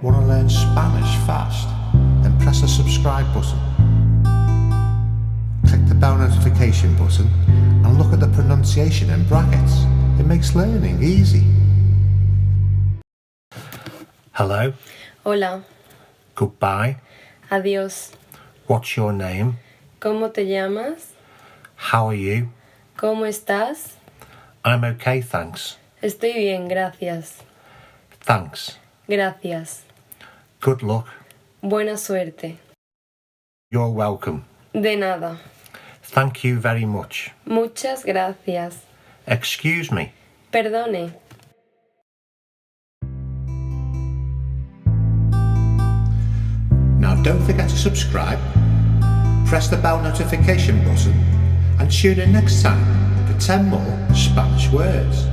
Want to learn Spanish fast? Then press the subscribe button. Click the bell notification button and look at the pronunciation in brackets. It makes learning easy. Hello. Hola. Goodbye. Adiós. What's your name? ¿Cómo te llamas? How are you? ¿Cómo estás? I'm okay, thanks. Estoy bien, gracias. Thanks. Gracias. Good luck. Buena suerte. You're welcome. De nada. Thank you very much. Muchas gracias. Excuse me. Perdone. Now don't forget to subscribe, press the bell notification button and tune in next time for 10 more Spanish words.